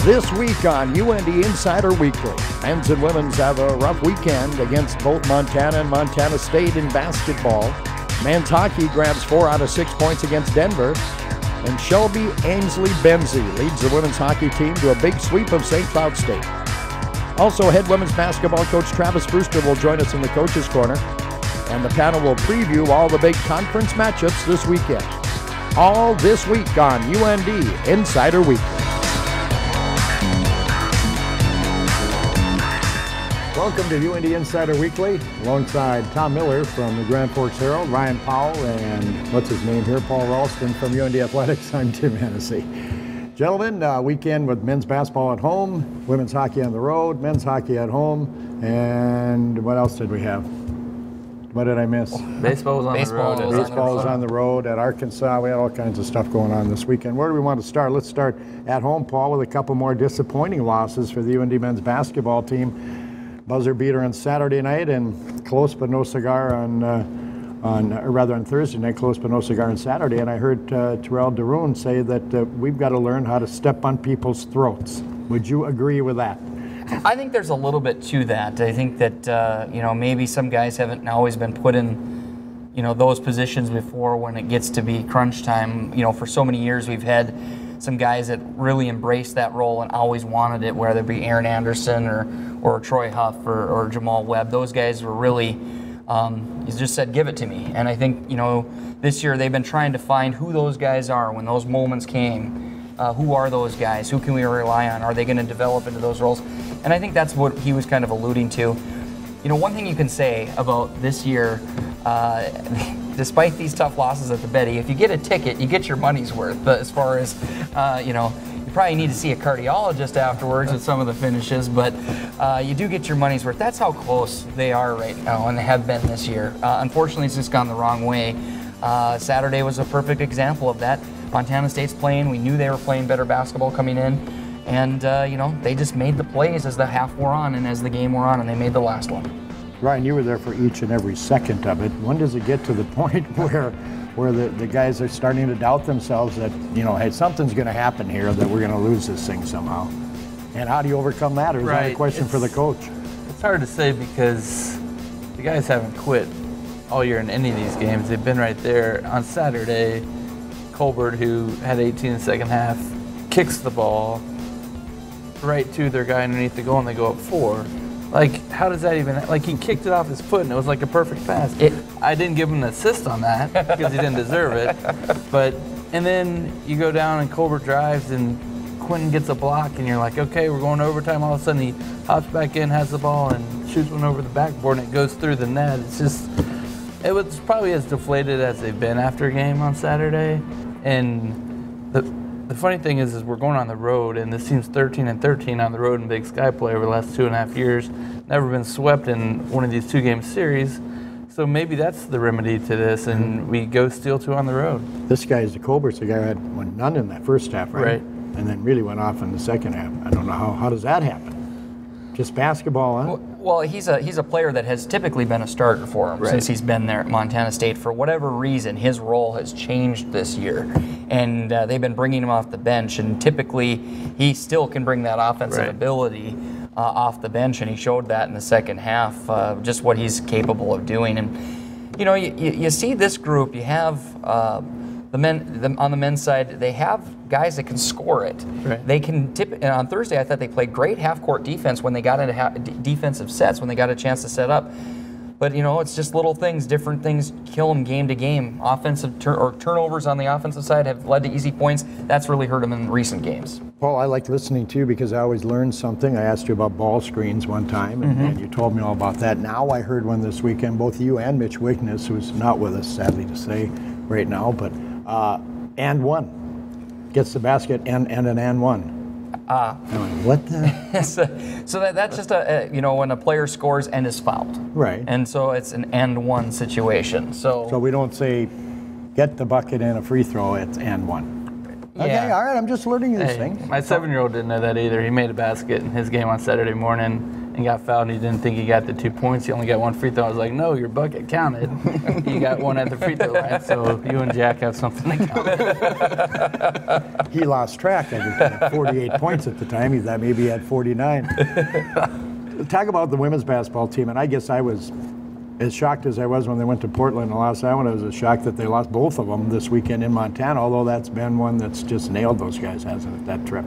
This week on UND Insider Weekly, men's and women's have a rough weekend against both Montana and Montana State in basketball. Men's hockey grabs 4 out of 6 points against Denver. And Shelby Amsley Benzie leads the women's hockey team to a big sweep of St. Cloud State. Also, head women's basketball coach Travis Brewster will join us in the Coach's Corner. And the panel will preview all the big conference matchups this weekend. All this week on UND Insider Weekly. Welcome to UND Insider Weekly, alongside Tom Miller from the Grand Forks Herald, Ryan Powell, and what's his name here, Paul Ralston from UND Athletics. I'm Tim Hennessy. Gentlemen, weekend with men's basketball at home, women's hockey on the road, men's hockey at home, and what else did we have? What did I miss? Baseball was on the road. Baseball was on the road at Arkansas. We had all kinds of stuff going on this weekend. Where do we want to start? Let's start at home, Paul, with a couple more disappointing losses for the UND men's basketball team. Buzzer beater on Saturday night and close but no cigar on Thursday night, close but no cigar on Saturday. And I heard Terrell Daroon say that we've got to learn how to step on people's throats. Would you agree with that? I think there's a little bit to that. I think that maybe some guys haven't always been put in those positions before when it gets to be crunch time. For so many years we've had some guys that really embraced that role and always wanted it, whether it be Aaron Anderson or Troy Huff or Jamal Webb. Those guys were really, he just said, give it to me. And I think, this year they've been trying to find who those guys are when those moments came. Who are those guys? Who can we rely on? Are they going to develop into those roles? And I think that's what he was kind of alluding to. One thing you can say about this year, despite these tough losses at the Betty, if you get a ticket, you get your money's worth. But as far as, you probably need to see a cardiologist afterwards with some of the finishes, but you do get your money's worth. That's how close they are right now, and they have been this year. Unfortunately, it's just gone the wrong way. Saturday was a perfect example of that. Montana State's playing. We knew they were playing better basketball coming in. And, they just made the plays as the half wore on and as the game wore on, and they made the last one. Ryan, you were there for each and every second of it. When does it get to the point where the guys are starting to doubt themselves that, hey, something's going to happen here, that we're going to lose this thing somehow? And how do you overcome that? Or is that a question for the coach? It's hard to say because the guys haven't quit all year in any of these games. They've been right there. On Saturday, Colbert, who had 18 in the second half, kicks the ball right to their guy underneath the goal, and they go up 4. How does that even, he kicked it off his foot and it was like a perfect pass. I didn't give him an assist on that because he didn't deserve it. And then you go down and Colbert drives and Quentin gets a block and you're like, okay, we're going to overtime. All of a sudden he hops back in, has the ball, and shoots one over the backboard and it goes through the net. It was probably as deflated as they've been after a game on Saturday. And the funny thing is we're going on the road, and this team's 13-13 on the road in Big Sky play over the last 2.5 years. Never been swept in one of these 2-game series. So maybe that's the remedy to this, and we go steal 2 on the road. This guy, Colbert's the guy who had none in that first half, right? And then really went off in the second half. I don't know how does that happen? Just basketball, huh? Well, he's a player that has typically been a starter for him since he's been there at Montana State. For whatever reason, his role has changed this year, and they've been bringing him off the bench. And typically, he still can bring that offensive ability off the bench, and he showed that in the second half, just what he's capable of doing. And you see this group. You have the men on the men's side. They have guys that can score it. They can tip. And on Thursday, I thought they played great half-court defense when they got into defensive sets, when they got a chance to set up. But it's just little things, different things kill them game to game. Offensive turnovers on the offensive side have led to easy points. That's really hurt them in recent games. Paul, I like listening to you because I always learn something. I asked you about ball screens one time, and you told me all about that. Now I heard one this weekend. Both you and Mitch Wickness, who's not with us, sadly to say, right now, but and one. Gets the basket and an one. I'm like, what the? so that's just when a player scores and is fouled. Right. And so it's an and one situation. So we don't say get the bucket and a free throw, it's and one. Yeah. Okay, all right, I'm just learning these things. My 7-year-old didn't know that either. He made a basket in his game on Saturday morning, and got fouled, and he didn't think he got the 2 points. He only got one free throw. I was like, no, your bucket counted. You got one at the free throw line, so you and Jack have something to count. He lost track. I think he had 48 points at the time. He thought maybe he had 49. Talk about the women's basketball team, and I guess I was as shocked as I was when they went to Portland and lost that one. I was as shocked that they lost both of them this weekend in Montana, although that's been one that's just nailed those guys, hasn't it, that trip?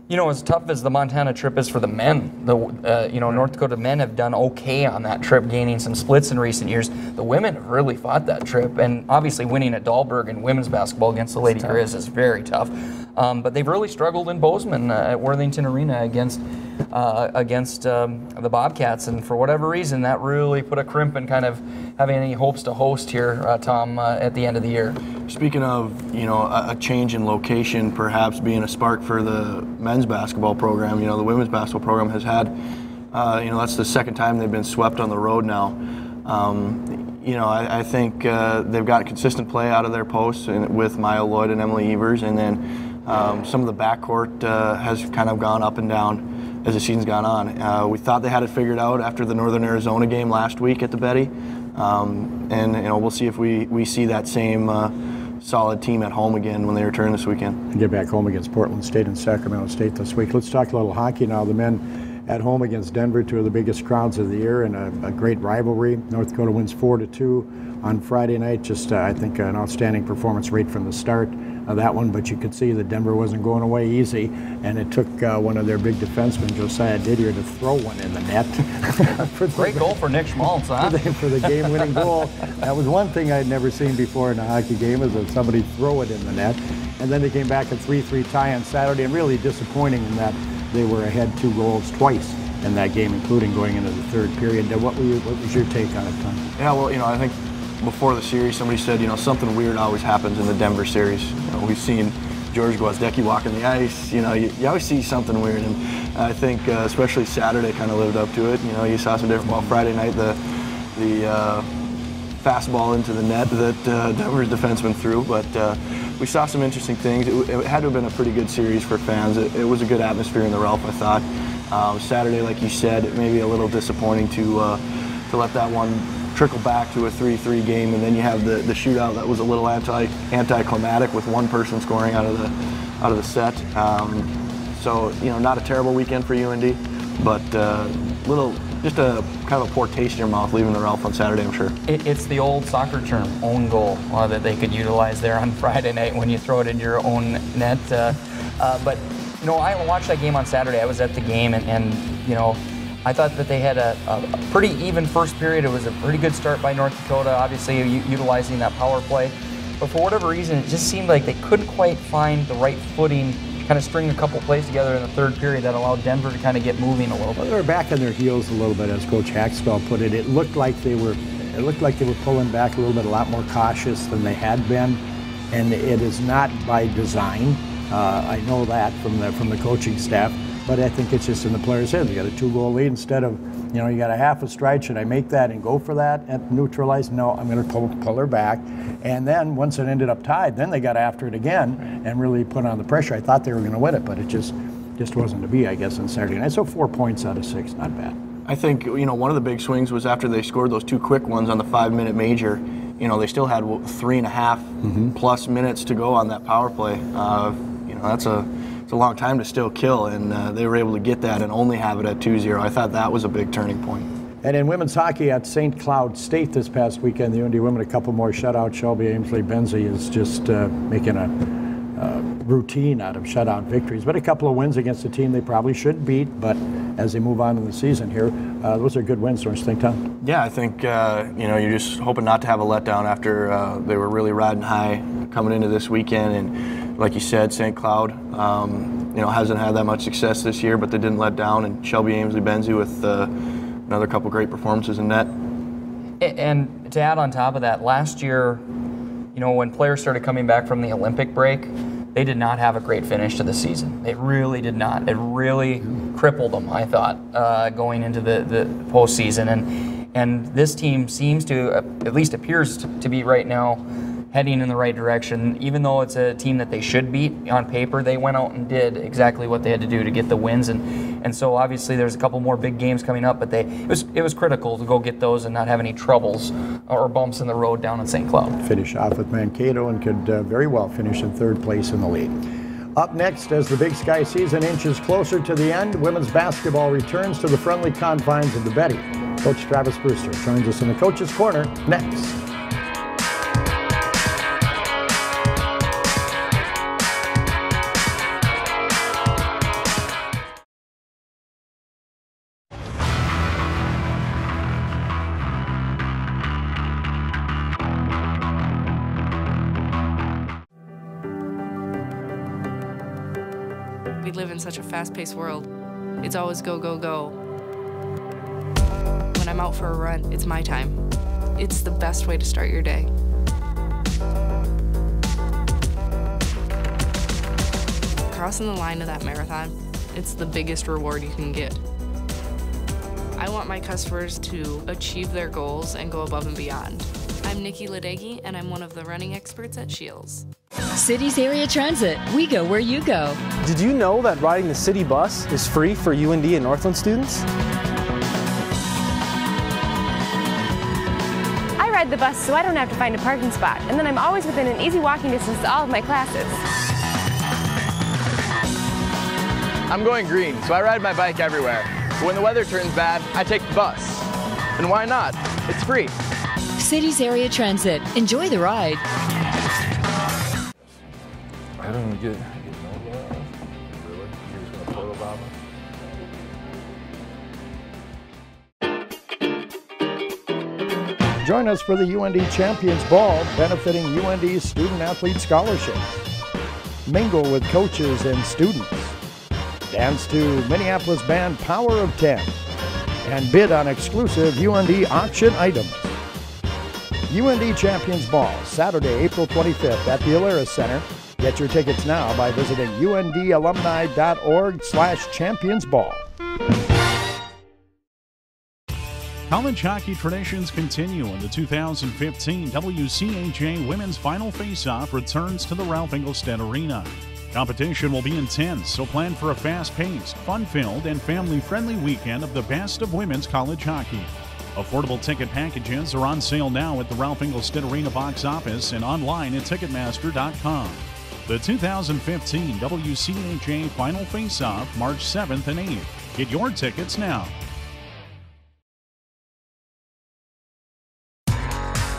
You know, as tough as the Montana trip is for the men, North Dakota men have done okay on that trip, gaining some splits in recent years. The women have really fought that trip, and obviously winning at Dahlberg in women's basketball against the Lady Grizz is very tough. But they've really struggled in Bozeman at Worthington Arena against the Bobcats, and for whatever reason, that really put a crimp in kind of having any hopes to host here, Tom, at the end of the year. Speaking of, a change in location, perhaps being a spark for the men's basketball program, the women's basketball program has had, that's the second time they've been swept on the road now. I think they've got consistent play out of their posts with Maya Lloyd and Emily Evers, and then some of the backcourt has kind of gone up and down as the season's gone on. We thought they had it figured out after the Northern Arizona game last week at the Betty, and we'll see if we see that same solid team at home again when they return this weekend. And get back home against Portland State and Sacramento State this week. Let's talk a little hockey now. The men at home against Denver, two of the biggest crowds of the year, and a great rivalry. North Dakota wins 4-2 on Friday night. Just, I think, an outstanding performance right from the start of that one, but you could see that Denver wasn't going away easy, and it took one of their big defensemen, Josiah Didier, to throw one in the net. Great goal for Nick Schmaltz, huh? For the game-winning goal. That was one thing I'd never seen before in a hockey game, is that somebody throw it in the net. And then they came back a 3-3 tie on Saturday, and really disappointing in that they were ahead 2 goals twice in that game, including going into the third period. What was your take on it, Tom? Yeah, well, I think before the series, somebody said, something weird always happens in the Denver series. We've seen George Gwozdecki walking the ice. You always see something weird, and I think especially Saturday kind of lived up to it. You saw some different. Well, Friday night the fastball into the net that Denver's defenseman threw, but we saw some interesting things. It had to have been a pretty good series for fans. It was a good atmosphere in the Ralph, I thought. Saturday, like you said, maybe a little disappointing to let that one trickle back to a 3-3 game, and then you have the shootout that was a little anticlimactic with one person scoring out of the set. So not a terrible weekend for UND, but just a kind of a poor taste in your mouth leaving the Ralph on Saturday, I'm sure. It's the old soccer term, own goal, that they could utilize there on Friday night when you throw it in your own net. But I watched that game on Saturday. I was at the game, and I thought that they had a pretty even first period. It was a pretty good start by North Dakota, obviously utilizing that power play. But for whatever reason, it just seemed like they couldn't quite find the right footing, kind of string a couple plays together in the third period that allowed Denver to kind of get moving a little bit. Well, they were back on their heels a little bit, as Coach Haxtell put it. It looked like they were pulling back a little bit, a lot more cautious than they had been, and it is not by design. I know that from the coaching staff. But I think it's just in the players' heads. You got a 2-goal lead instead of, you got a half a stride. Should I make that and go for that and neutralize? No, I'm going to pull her back. And then once it ended up tied, then they got after it again and really put on the pressure. I thought they were going to win it, but it just wasn't to be, I guess, on Saturday night. So 4 points out of 6, not bad. I think, one of the big swings was after they scored those 2 quick ones on the 5-minute major. They still had 3.5 plus minutes to go on that power play. It's a long time to still kill, and they were able to get that and only have it at 2-0. I thought that was a big turning point. And in women's hockey at St. Cloud State this past weekend, the UND women a couple more shutouts. Shelby Amsley Benzie is just making a routine out of shutout victories, but a couple of wins against a team they probably should beat. But as they move on in the season here, those are good wins, don't you think, Tom? Yeah, I think you're just hoping not to have a letdown after they were really riding high coming into this weekend. And like you said, St. Cloud hasn't had that much success this year, but they didn't let down. And Shelby Amsley Benzie with another couple great performances in net. And to add on top of that, last year, when players started coming back from the Olympic break, they did not have a great finish to the season. They really did not. It really crippled them, I thought, going into the postseason. And this team seems to, at least appears to be right now, heading in the right direction. Even though it's a team that they should beat on paper, they went out and did exactly what they had to do to get the wins. And so obviously there's a couple more big games coming up, but it was critical to go get those and not have any troubles or bumps in the road down in St. Cloud. Finish off with Mankato and could very well finish in third place in the league. Up next, as the Big Sky season inches closer to the end, women's basketball returns to the friendly confines of the Betty. Coach Travis Brewster joins us in the Coach's Corner next. We live in such a fast-paced world. It's always go, go, go. When I'm out for a run, it's my time. It's the best way to start your day. Crossing the line of that marathon, it's the biggest reward you can get. I want my customers to achieve their goals and go above and beyond. I'm Nikki Ledecky, and I'm one of the running experts at Shields. Cities Area Transit. We go where you go. Did you know that riding the city bus is free for UND and Northland students? I ride the bus so I don't have to find a parking spot, and then I'm always within an easy walking distance to all of my classes. I'm going green, so I ride my bike everywhere. But when the weather turns bad, I take the bus. And why not? It's free. Cities Area Transit. Enjoy the ride. I don't even get really? You're just gonna photo Join us for the UND Champions Ball, benefiting UND's Student Athlete Scholarships. Mingle with coaches and students. Dance to Minneapolis band Power of 10. And bid on exclusive UND auction items. UND Champions Ball, Saturday, April 25th at the Alaris Center. Get your tickets now by visiting undalumni.org/championsball. College hockey traditions continue, and the 2015 WCHA Women's Final Face-Off returns to the Ralph Engelstad Arena. Competition will be intense, so plan for a fast-paced, fun-filled, and family-friendly weekend of the best of women's college hockey. Affordable ticket packages are on sale now at the Ralph Engelstad Arena box office and online at Ticketmaster.com. The 2015 WCHA Final Face-Off, March 7th and 8th. Get your tickets now.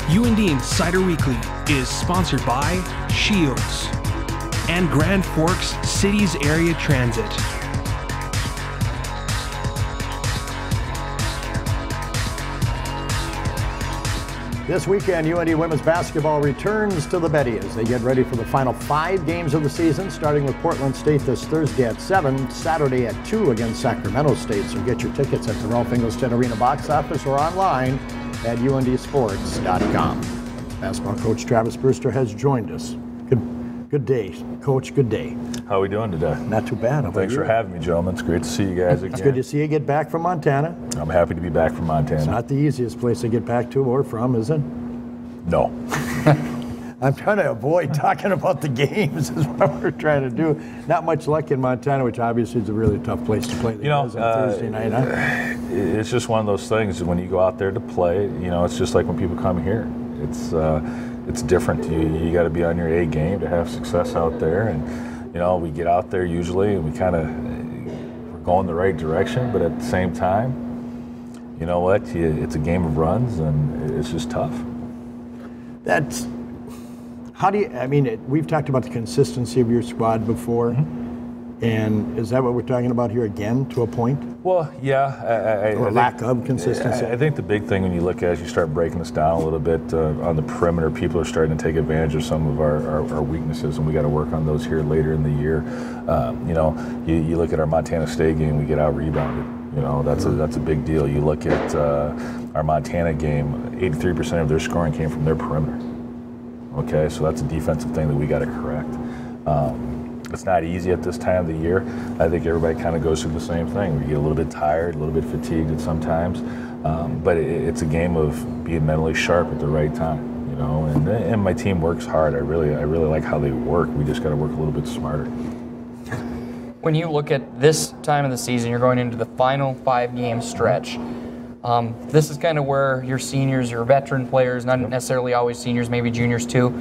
UND Insider Weekly is sponsored by Shields and Grand Forks Cities Area Transit. This weekend, UND women's basketball returns to the Betty as they get ready for the final 5 games of the season, starting with Portland State this Thursday at 7, Saturday at 2 against Sacramento State. So get your tickets at the Ralph Engelstad Arena box office or online at undsports.com. Basketball coach Travis Brewster has joined us. Good day, Coach. Good day. How are we doing today? Not too bad. Well, thanks for having me, gentlemen. It's great to see you guys again. It's good to see you get back from Montana. I'm happy to be back from Montana. It's not the easiest place to get back to or from, is it? No. I'm trying to avoid talking about the games is what we're trying to do. Not much luck in Montana, which obviously is a really tough place to play. On Thursday night, huh? It's just one of those things. When you go out there to play, it's just like when people come here. It's different. You got to be on your A game to have success out there. And we get out there usually, and we're going the right direction. But at the same time, you know what? It's a game of runs, and it's just tough. We've talked about the consistency of your squad before, and is that what we're talking about here again, to a point? Well, yeah. Or lack of consistency? I think the big thing when you look at it is you start breaking this down a little bit. On the perimeter, people are starting to take advantage of some of our weaknesses, and we got to work on those here later in the year. You look at our Montana State game, we get out-rebounded. That's a big deal. You look at our Montana game, 83% of their scoring came from their perimeter. Okay, so that's a defensive thing that we got to correct. It's not easy at this time of the year. I think everybody kind of goes through the same thing. We get a little bit tired, a little bit fatigued at sometimes, but it's a game of being mentally sharp at the right time. you know, and my team works hard. I really like how they work. We just got to work a little bit smarter. When you look at this time of the season, you're going into the final 5-game stretch. This is kind of where your seniors, your veteran players, not necessarily always seniors, maybe juniors too,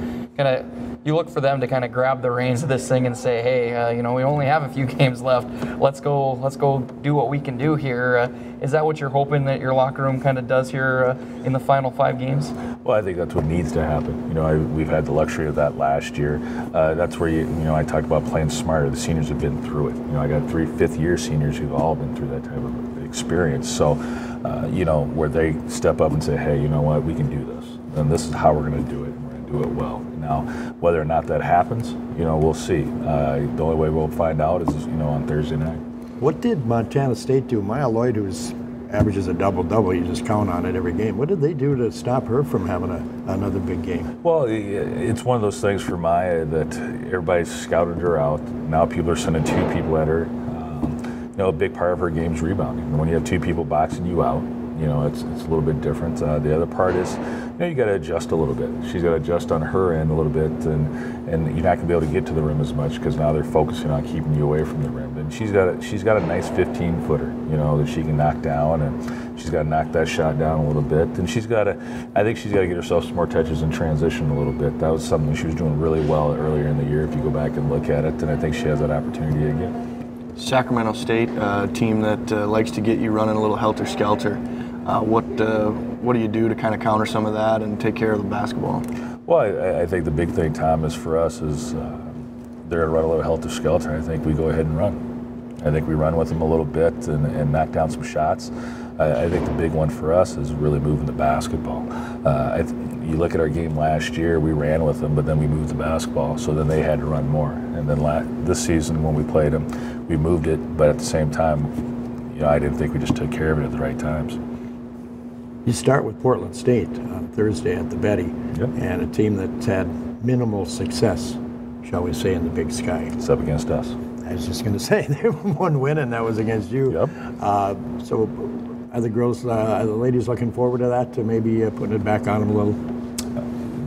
you look for them to kind of grab the reins of this thing and say, hey, you know, we only have a few games left. Let's go do what we can do here. Is that what you're hoping that your locker room kind of does here in the final 5 games? Well, I think that's what needs to happen. You know, we've had the luxury of that last year. That's where, you know, I talked about playing smarter. The seniors have been through it. You know, I got 3 fifth-year seniors who've all been through that type of experience. So, you know, where they step up and say, hey, you know what, we can do this. And this is how we're going to do it. And we're going to do it well. Now, whether or not that happens, you know, we'll see. The only way we'll find out is, you know, on Thursday night. What did Montana State do? Maya Lloyd, who's averages a double-double, you just count on it every game. What did they do to stop her from having another big game? Well, it's one of those things for Maya that everybody's scouted her out. Now people are sending 2 people at her. You know, a big part of her game is rebounding. And when you have 2 people boxing you out, you know, it's a little bit different. The other part is, you know, you got to adjust a little bit. She's got to adjust on her end a little bit, and you're not going to be able to get to the rim as much because now they're focusing on keeping you away from the rim. And she's got a nice 15-footer, you know, that she can knock down, and she's got to knock that shot down a little bit. And I think she's got to get herself some more touches in transition a little bit. That was something she was doing really well earlier in the year if you go back and look at it, and I think she has that opportunity again. Sacramento State, a team that likes to get you running a little helter-skelter. What do you do to kind of counter some of that and take care of the basketball? Well, I think the big thing, Tom, is for us is they're going to run a little helter-skelter. I think we go ahead and run. I think we run with them a little bit and knock down some shots. I think the big one for us is really moving the basketball. You look at our game last year, we ran with them, but then we moved the basketball, so then they had to run more. And then this season when we played them, we moved it, but at the same time, you know, I didn't think we just took care of it at the right times. You start with Portland State on Thursday at the Betty, and a team that's had minimal success, shall we say, in the Big Sky. It's up against us. I was just going to say, they have one win, and that was against you. Yep. So are the ladies looking forward to that, to maybe putting it back on them a little?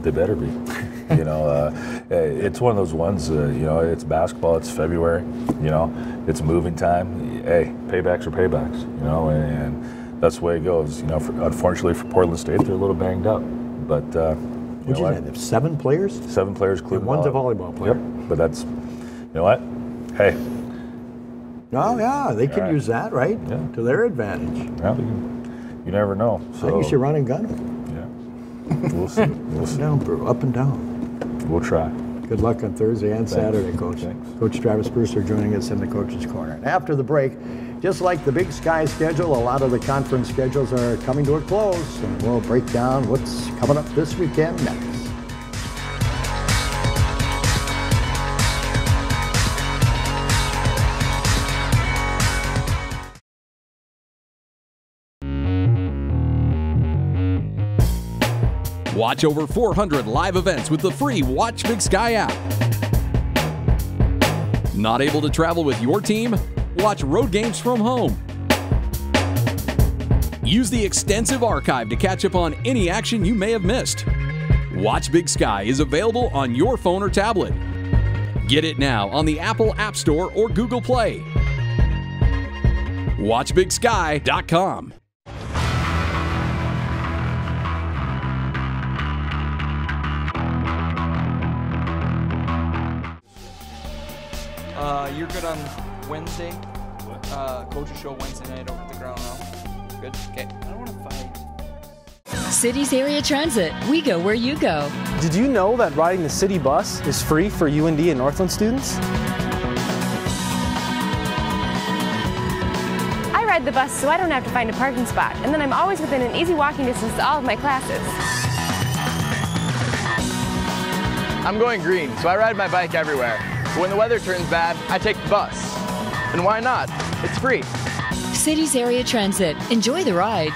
They better be. You know, it's one of those ones, you know, it's basketball, it's February, you know, it's moving time. Hey, paybacks are paybacks, you know, and that's the way it goes. You know, unfortunately for Portland State, they're a little banged up. But, What'd you say, they have 7 players? 7 players, including one's a volleyball player. Yep, but that's, you know what? Hey. Oh, yeah, they can use that, right? Yeah. To their advantage. Well, you never know. So, I think you should run and gun them. We'll see. We'll see. Down, bro, up and down. We'll try. Good luck on Thursday and Saturday, Coach. Thanks. Coach Travis Brewster joining us in the Coach's Corner. And after the break, just like the Big Sky schedule, a lot of the conference schedules are coming to a close, and we'll break down what's coming up this weekend next. Watch over 400 live events with the free Watch Big Sky app. Not able to travel with your team? Watch road games from home. Use the extensive archive to catch up on any action you may have missed. Watch Big Sky is available on your phone or tablet. Get it now on the Apple App Store or Google Play. WatchBigSky.com. You're good on Wednesday? What? Coach's show Wednesday night over at the ground now. Good? Okay. I don't want to fight. Cities Area Transit. We go where you go. Did you know that riding the city bus is free for UND and Northland students? I ride the bus so I don't have to find a parking spot, and then I'm always within an easy walking distance to all of my classes. I'm going green, so I ride my bike everywhere. But when the weather turns bad, I take the bus. And why not? It's free. Cities Area Transit. Enjoy the ride.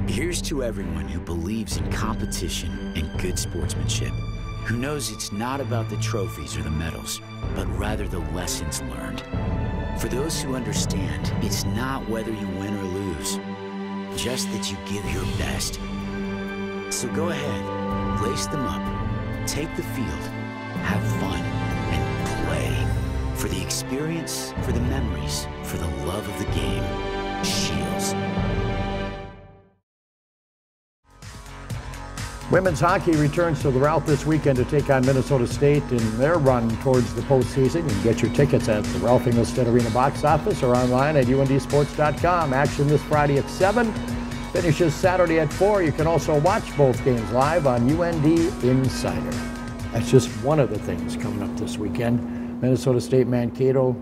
Here's to everyone who believes in competition and good sportsmanship, who knows it's not about the trophies or the medals, but rather the lessons learned. For those who understand, it's not whether you win or lose, just that you give your best. So go ahead, lace them up, take the field, have fun, and play. For the experience, for the memories, for the love of the game. Shields. Women's hockey returns to the Ralph this weekend to take on Minnesota State in their run towards the postseason. You can get your tickets at the Ralph Engelstad Arena box office or online at UNDsports.com. Action this Friday at 7, finishes Saturday at 4. You can also watch both games live on UND Insider. That's just one of the things coming up this weekend. Minnesota State, Mankato,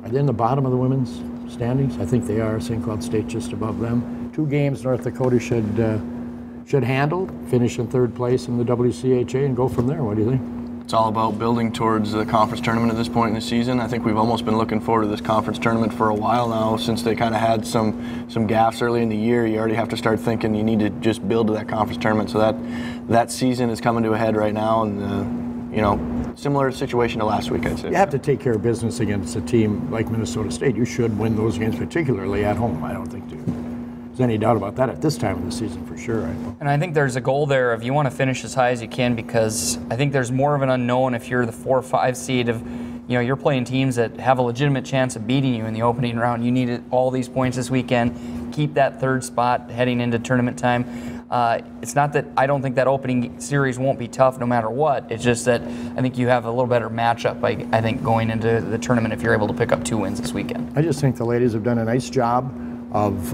are they in the bottom of the women's standings? I think they are. St. Cloud State just above them. 2 games North Dakota should handle, finish in 3rd place in the WCHA and go from there. What do you think? It's all about building towards the conference tournament at this point in the season. I think we've almost been looking forward to this conference tournament for a while now, since they kind of had some gaffes early in the year. You already have to start thinking you need to just build to that conference tournament. So that season is coming to a head right now, and similar situation to last week, I'd say. You have to take care of business against a team like Minnesota State. You should win those games, particularly at home. I don't think there's any doubt about that at this time of the season for sure. And I think there's a goal there if you want to finish as high as you can, because I think there's more of an unknown if you're the 4 or 5 seed of, you're playing teams that have a legitimate chance of beating you in the opening round. You need all these points this weekend. Keep that 3rd spot heading into tournament time. It's not that I don't think that opening series won't be tough no matter what. It's just that I think you have a little better matchup, I think, going into the tournament if you're able to pick up 2 wins this weekend. I just think the ladies have done a nice job of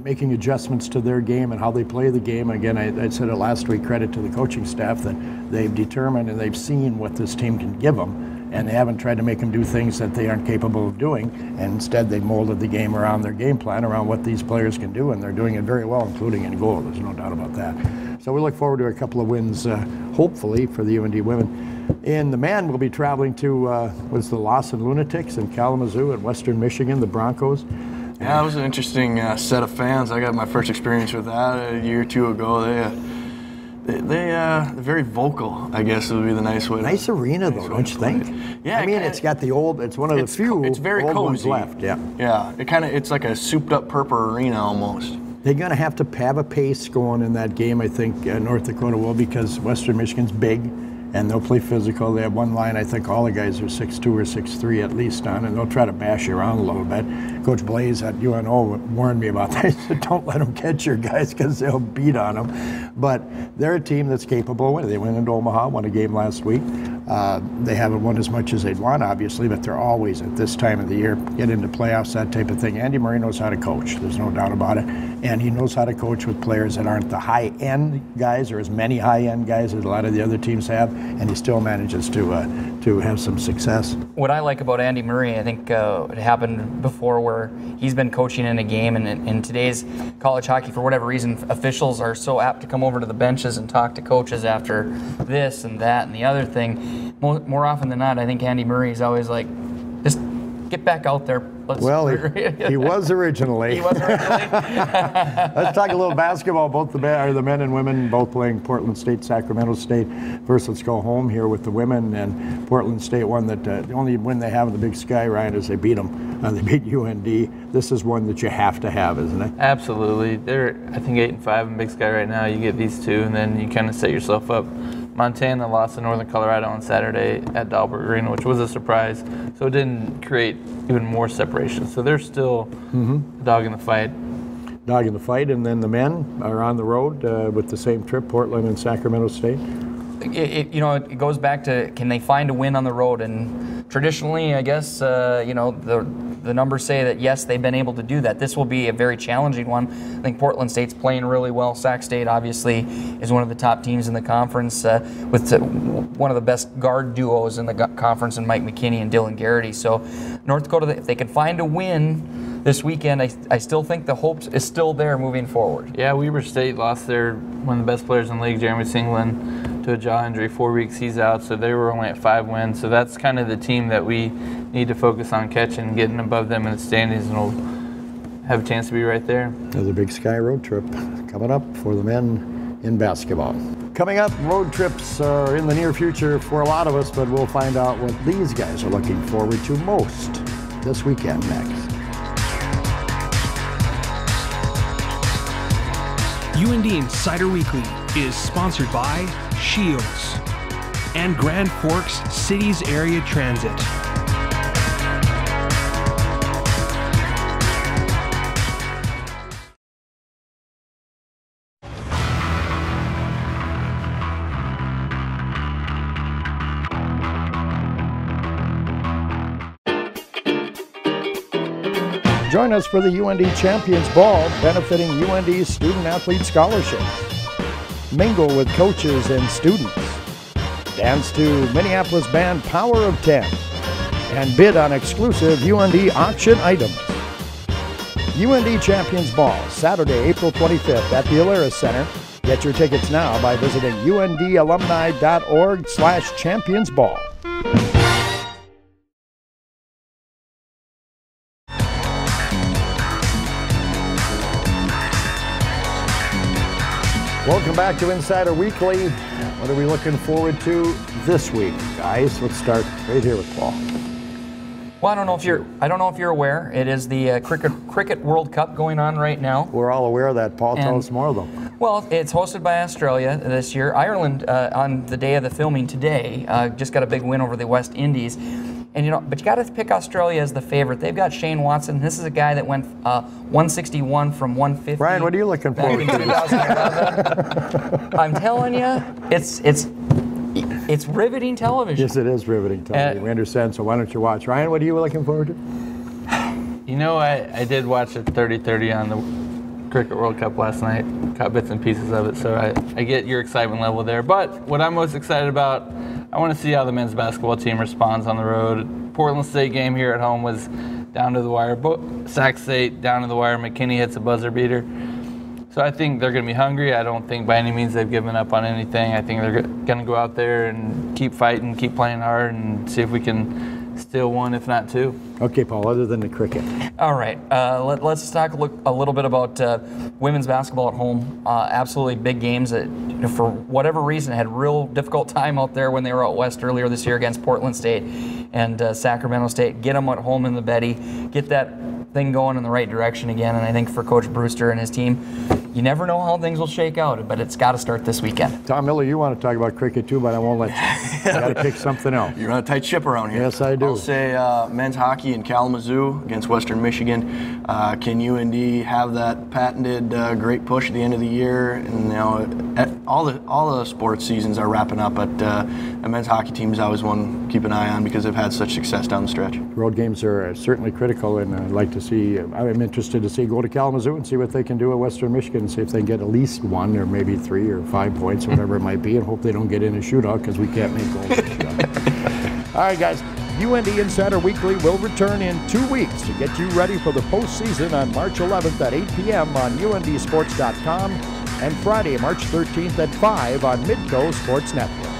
making adjustments to their game and how they play the game. Again, I said it last week, credit to the coaching staff that they've determined and they've seen what this team can give them, and they haven't tried to make them do things that they aren't capable of doing, and instead they molded the game around their game plan, around what these players can do, and they're doing it very well, including in goal. There's no doubt about that. So we look forward to a couple of wins, hopefully, for the UND women. And the men will be traveling to, the Lawson Lunatics in Kalamazoo in Western Michigan, the Broncos. Yeah, it was an interesting set of fans. I got my first experience with that a year or 2 ago. They're very vocal, I guess would be the nice way. Nice arena, though, don't you think? Yeah, I mean, it's got the old. It's one of the few it's very old cozy. ones left. Yeah. Yeah, it's like a souped-up purple arena almost. They're going to have a pace going in that game. I think North Dakota will, because Western Michigan's big. And they'll play physical. They have one line, I think all the guys are 6'2" or 6'3" at least on, and they'll try to bash you around a little bit. Coach Blaze at UNO warned me about that. He said, don't let them catch your guys because they'll beat on them. But they're a team that's capable. They went into Omaha, won a game last week. They haven't won as much as they'd want, obviously, but they're always, at this time of the year, get into playoffs, that type of thing. Andy Murray knows how to coach. There's no doubt about it. And he knows how to coach with players that aren't the high-end guys, or as many high-end guys as a lot of the other teams have, and he still manages to have some success. What I like about Andy Murray, I think it happened before where he's been coaching in a game, and in today's college hockey, for whatever reason, officials are so apt to come over to the benches and talk to coaches after this and that and the other thing. More often than not, I think Andy Murray is always like, just get back out there. He was originally. He was originally. Let's talk a little basketball. Both the men and women both playing Portland State, Sacramento State. First, let's go home here with the women. And Portland State won that. The only win they have in the Big Sky, Ryan, is they beat them. They beat UND. This is one that you have to have, isn't it? Absolutely. They're, I think, 8-5 in Big Sky right now. You get these two, and then you kind of set yourself up. Montana lost to Northern Colorado on Saturday at Dahlberg Arena, which was a surprise. So it didn't create even more separation. So they're still a dog in the fight. Dog in the fight, and then the men are on the road with the same trip, Portland and Sacramento State. It goes back to, can they find a win on the road? And traditionally, I guess, the numbers say that, yes, they've been able to do that. This will be a very challenging one. I think Portland State's playing really well. Sac State, obviously, is one of the top teams in the conference with one of the best guard duos in the conference in Mike McKinney and Dylan Garrity. So North Dakota, if they can find a win this weekend, I still think the hope is still there moving forward. Yeah, Weber State lost one of the best players in the league, Jeremy Singland, to a jaw injury. 4 weeks he's out, so they were only at 5 wins. So that's kind of the team that we need to focus on catching, getting above them in the standings, and we'll have a chance to be right there. There's a Big Sky road trip coming up for the men in basketball. Coming up, road trips are in the near future for a lot of us, but we'll find out what these guys are looking forward to most this weekend next. UND Insider Weekly is sponsored by Shields and Grand Forks Cities Area Transit. Join us for the UND Champions Ball, benefiting UND's student-athlete scholarships. Mingle with coaches and students. Dance to Minneapolis band Power of 10. And bid on exclusive UND auction items. UND Champions Ball, Saturday, April 25th at the Alaris Center. Get your tickets now by visiting undalumni.org/championsball. Welcome back to Insider Weekly. What are we looking forward to this week, guys? Let's start right here with Paul. Well, I don't know if you're aware. It is the Cricket World Cup going on right now. We're all aware of that, Paul. Tell us more, though. Well, it's hosted by Australia this year. Ireland, on the day of the filming today, just got a big win over the West Indies. And but you got to pick Australia as the favorite. They've got Shane Watson. This is a guy that went 161 from 150. Brian, what are you looking forward to? 2011. I'm telling you, it's riveting television. Yes, it is riveting television. We understand. So why don't you watch? Ryan, what are you looking forward to? You know, I did watch a 30-30 on the Cricket World Cup last night. Caught bits and pieces of it, so I get your excitement level there. But what I'm most excited about, I want to see how the men's basketball team responds on the road. Portland State game here at home was down to the wire. Sac State down to the wire. McKinney hits a buzzer beater. So I think they're going to be hungry. I don't think by any means they've given up on anything. I think they're going to go out there and keep fighting, keep playing hard, and see if we can steal one, if not two. Okay, Paul, other than the cricket. All right, let's talk a little bit about women's basketball at home. Absolutely big games that, for whatever reason, had real difficult time out there when they were out west earlier this year against Portland State and Sacramento State. Get them at home in the Betty. Get that thing going in the right direction again. And I think for Coach Brewster and his team, you never know how things will shake out, but it's got to start this weekend. Tom Miller, you want to talk about cricket too, but I won't let you. You got to pick something else. You're on a tight ship around here. Yes, I do. I'll say men's hockey in Kalamazoo against Western Michigan. Can UND have that patented great push at the end of the year? And all the sports seasons are wrapping up, but a men's hockey team is always one to keep an eye on because they've had such success down the stretch. Road games are certainly critical, and I'd like to see. I'm interested to see go to Kalamazoo and see what they can do at Western Michigan, and see if they can get at least 1 or maybe 3 or 5 points, whatever it might be, and hope they don't get in a shootout because we can't make goals. All right, guys. UND Insider Weekly will return in 2 weeks to get you ready for the postseason on March 11th at 8 p.m. on UNDsports.com and Friday, March 13th at 5 on Midco Sports Network.